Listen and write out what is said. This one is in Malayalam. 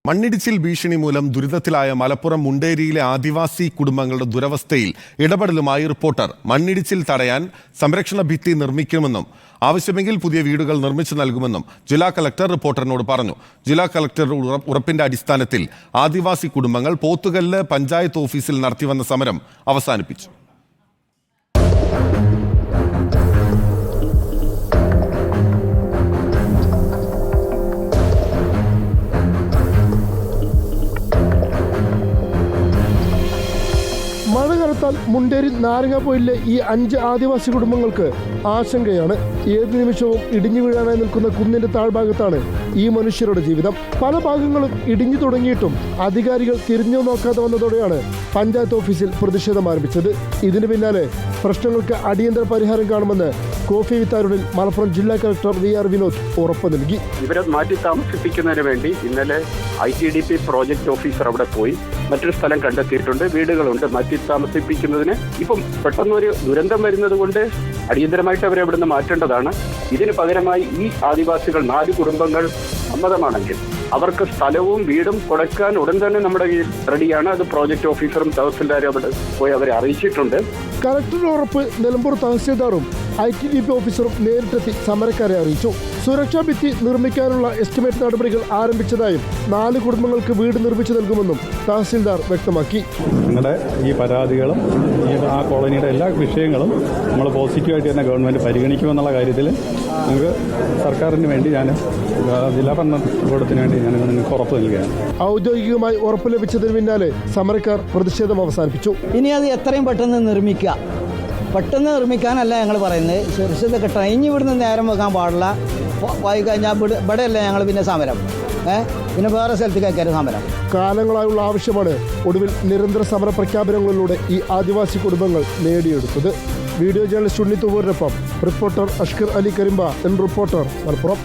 മണ്ണിടിച്ചിൽ ഭീഷണി മൂലം ദുരിതത്തിലായ മലപ്പുറം മുണ്ടേരിയിലെ ആദിവാസി കുടുംബങ്ങളുടെ ദുരവസ്ഥയിൽ ഇടപെടലുമായി റിപ്പോർട്ടർ. മണ്ണിടിച്ചിൽ തടയാൻ സംരക്ഷണ ഭിത്തി നിർമ്മിക്കുമെന്നും ആവശ്യമെങ്കിൽ പുതിയ വീടുകൾ നിർമ്മിച്ചു നൽകുമെന്നും ജില്ലാ കളക്ടർ റിപ്പോർട്ടറിനോട് പറഞ്ഞു. ജില്ലാ കളക്ടർ ഉറപ്പിന്റെ അടിസ്ഥാനത്തിൽ ആദിവാസി കുടുംബങ്ങൾ പോത്തുകല്ല് പഞ്ചായത്ത് ഓഫീസിൽ നടത്തിവന്ന സമരം അവസാനിപ്പിച്ചു. മഴ കനത്താൽ മുണ്ടേരി നാരങ്ങാപ്പൊയിലെ ഈ 5 ആദിവാസി കുടുംബങ്ങൾക്ക് ആശങ്കയാണ്. ഏത് നിമിഷവും ഇടിഞ്ഞു വീഴാനായി നിൽക്കുന്ന കുന്നിന്റെ താഴ്ഭാഗത്താണ് ഈ മനുഷ്യരുടെ ജീവിതം. പല ഭാഗങ്ങളും ഇടിഞ്ഞു തുടങ്ങിയിട്ടും അധികാരികൾ തിരിഞ്ഞു നോക്കാതെ വന്നതോടെയാണ് പഞ്ചായത്ത് ഓഫീസിൽ പ്രതിഷേധം ആരംഭിച്ചത്. ഇതിന് പിന്നാലെ പ്രശ്നങ്ങൾക്ക് അടിയന്തര പരിഹാരം കാണുമെന്ന് കോഫി വിത്താരുണിൽ മലപ്പുറം ജില്ലാ കളക്ടർ VR വിനോദ് ഉറപ്പ് നൽകി. ഇവരെ മാറ്റി താമസിപ്പിക്കുന്നതിന് വേണ്ടി ഇന്നലെ ITDP പ്രോജക്ട് ഓഫീസർ അവിടെ പോയി മറ്റൊരു സ്ഥലം കണ്ടെത്തിയിട്ടുണ്ട്. വീടുകളുണ്ട് മാറ്റി താമസിപ്പിക്കുന്നതിന്. ഇപ്പം പെട്ടെന്നൊരു ദുരന്തം വരുന്നത് കൊണ്ട് അടിയന്തരമായിട്ട് അവരെ ഇവിടുന്ന് മാറ്റേണ്ടതാണ്. ഇതിന് പകരമായി ഈ ആദിവാസികൾ 4 കുടുംബങ്ങൾ സമ്മതമാണെങ്കിൽ അവർക്ക് സ്ഥലവും വീടും കൊടുക്കാൻ ഉടൻ തന്നെ നമ്മുടെ കയ്യിൽ റെഡിയാണ്. അത് പ്രോജക്ട് ഓഫീസറും തഹസിൽദാരും അവിടെ പോയി അവരെ അറിയിച്ചിട്ടുണ്ട്. കളക്ടറുടെ ഉറപ്പ് നിലമ്പൂർ തഹസിൽദാറും ITDP ഓഫീസറും നേരിട്ടെത്തി സമരക്കാരെ അറിയിച്ചു. സുരക്ഷാ ഭിത്തി നിർമ്മിക്കാനുള്ള എസ്റ്റിമേറ്റ് നടപടികൾ ആരംഭിച്ചതായും 4 കുടുംബങ്ങൾക്ക് വീട് നിർമ്മിച്ചു നൽകുമെന്നും തഹസിൽദാർ വ്യക്തമാക്കി. നിങ്ങളുടെ ഈ പരാതികളും ആ കോളനിയുടെ എല്ലാ വിഷയങ്ങളും നമ്മൾ പോസിറ്റീവായിട്ട് തന്നെ ഗവൺമെൻറ് പരിഗണിക്കുമെന്നുള്ള കാര്യത്തിൽ നമുക്ക് സർക്കാരിന് വേണ്ടി ഞാൻ ജില്ലാ ഭരണകൂടത്തിന് വേണ്ടി ഞാൻ നിങ്ങൾക്ക് ഉറപ്പ് നൽകുകയാണ്. ഔദ്യോഗികമായി ഉറപ്പ് ലഭിച്ചതിന് പിന്നാലെ സമരക്കാർ പ്രതിഷേധം അവസാനിപ്പിച്ചു. ഇനി അത് എത്രയും പെട്ടെന്ന് നിർമ്മിക്കാനല്ല ഞങ്ങൾ പറയുന്നത്. സുരക്ഷിത കിട്ടണം. ഇനി ഇവിടുന്ന് നേരം വെക്കാൻ പാടില്ല. പോയി കഴിഞ്ഞാൽ ഇവിടെയല്ല ഞങ്ങൾ പിന്നെ സമരം, പിന്നെ വേറെ സ്ഥലത്തേക്കാണ് സമരം. കാലങ്ങളായുള്ള ആവശ്യമാണ് ഒടുവിൽ നിരന്തര സമര പ്രഖ്യാപനങ്ങളിലൂടെ ഈ ആദിവാസി കുടുംബങ്ങൾ നേടിയെടുത്തത്. വീഡിയോ ജേർണലിസ്റ്റ് ഉണ്ണിത്തുവൂരിനൊപ്പം റിപ്പോർട്ടർ അഷ്കർ അലി കരിമ്പ, റിപ്പോർട്ടർ മലപ്പുറം.